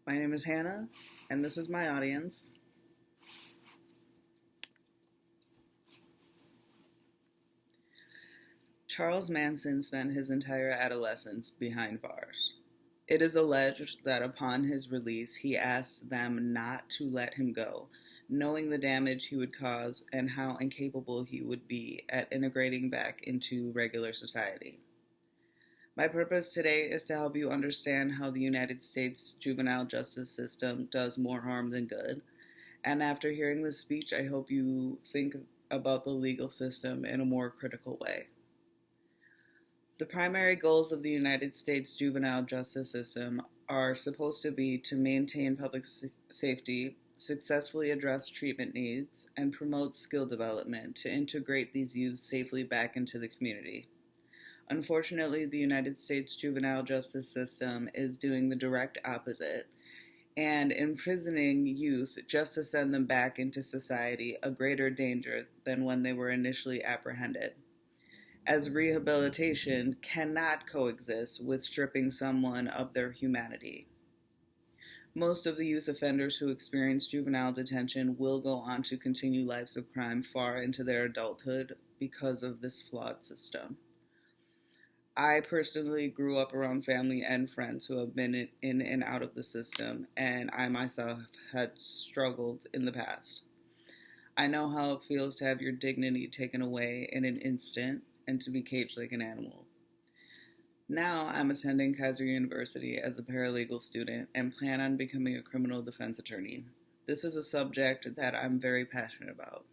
My name is Hannah, and this is my audience. Charles Manson spent his entire adolescence behind bars. It is alleged that upon his release, he asked them not to let him go, knowing the damage he would cause and how incapable he would be at integrating back into regular society. My purpose today is to help you understand how the United States juvenile justice system does more harm than good. And after hearing this speech, I hope you think about the legal system in a more critical way. The primary goals of the United States juvenile justice system are supposed to be to maintain public safety, successfully address treatment needs, and promote skill development to integrate these youths safely back into the community. Unfortunately, the United States juvenile justice system is doing the direct opposite and imprisoning youth just to send them back into society, a greater danger than when they were initially apprehended, as rehabilitation cannot coexist with stripping someone of their humanity. Most of the youth offenders who experience juvenile detention will go on to continue lives of crime far into their adulthood because of this flawed system. I personally grew up around family and friends who have been in and out of the system, and I myself had struggled in the past. I know how it feels to have your dignity taken away in an instant and to be caged like an animal. Now I'm attending Keiser University as a paralegal student and plan on becoming a criminal defense attorney. This is a subject that I'm very passionate about.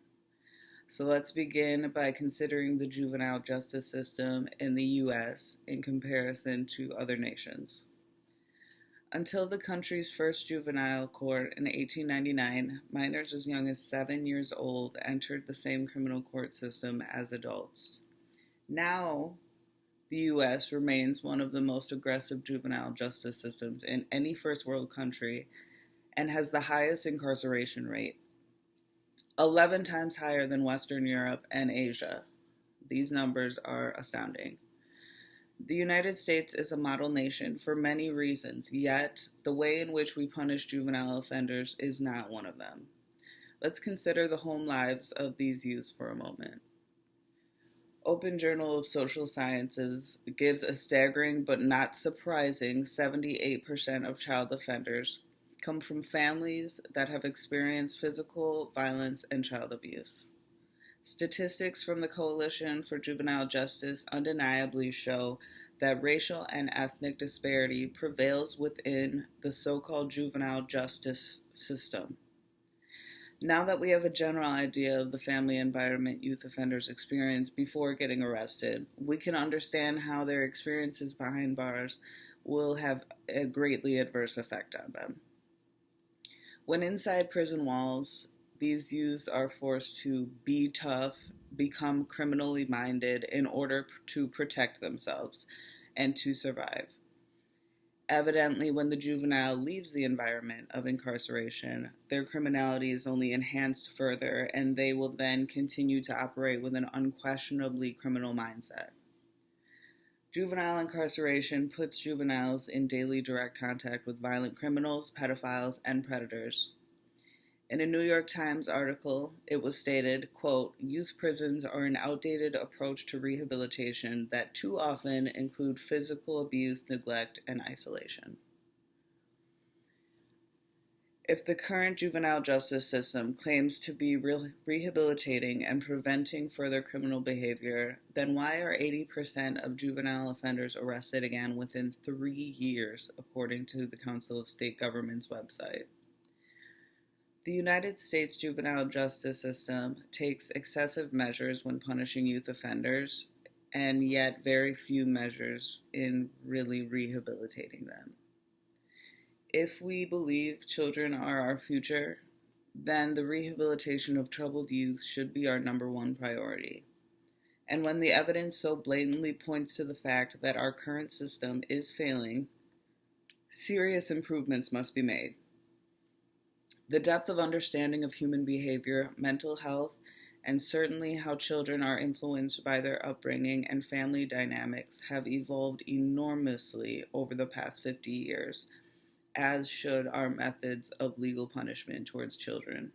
So let's begin by considering the juvenile justice system in the U.S. in comparison to other nations. Until the country's first juvenile court in 1899, minors as young as 7 years old entered the same criminal court system as adults. Now, the U.S. remains one of the most aggressive juvenile justice systems in any first world country and has the highest incarceration rate, 11 times higher than Western Europe and Asia. These numbers are astounding. The United States is a model nation for many reasons, yet the way in which we punish juvenile offenders is not one of them. Let's consider the home lives of these youths for a moment. Open Journal of Social Sciences gives a staggering but not surprising 78% of child offenders come from families that have experienced physical violence and child abuse. Statistics from the Coalition for Juvenile Justice undeniably show that racial and ethnic disparity prevails within the so-called juvenile justice system. Now that we have a general idea of the family environment youth offenders experience before getting arrested, we can understand how their experiences behind bars will have a greatly adverse effect on them. When inside prison walls, these youths are forced to be tough, become criminally minded in order to protect themselves and to survive. Evidently, when the juvenile leaves the environment of incarceration, their criminality is only enhanced further, and they will then continue to operate with an unquestionably criminal mindset. Juvenile incarceration puts juveniles in daily direct contact with violent criminals, pedophiles, and predators. In a New York Times article, it was stated, quote, "Youth prisons are an outdated approach to rehabilitation that too often include physical abuse, neglect, and isolation." If the current juvenile justice system claims to be rehabilitating and preventing further criminal behavior, then why are 80% of juvenile offenders arrested again within 3 years, according to the Council of State Governments website? The United States juvenile justice system takes excessive measures when punishing youth offenders, and yet very few measures in really rehabilitating them. If we believe children are our future, then the rehabilitation of troubled youth should be our number one priority. And when the evidence so blatantly points to the fact that our current system is failing, serious improvements must be made. The depth of understanding of human behavior, mental health, and certainly how children are influenced by their upbringing and family dynamics have evolved enormously over the past 50 years, as should our methods of legal punishment towards children.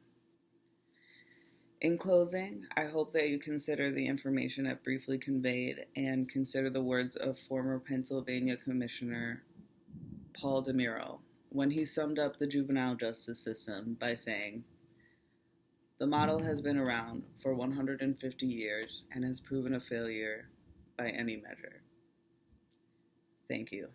In closing, I hope that you consider the information I've briefly conveyed and consider the words of former Pennsylvania Commissioner Paul DeMuro when he summed up the juvenile justice system by saying, "The model has been around for 150 years and has proven a failure by any measure." Thank you.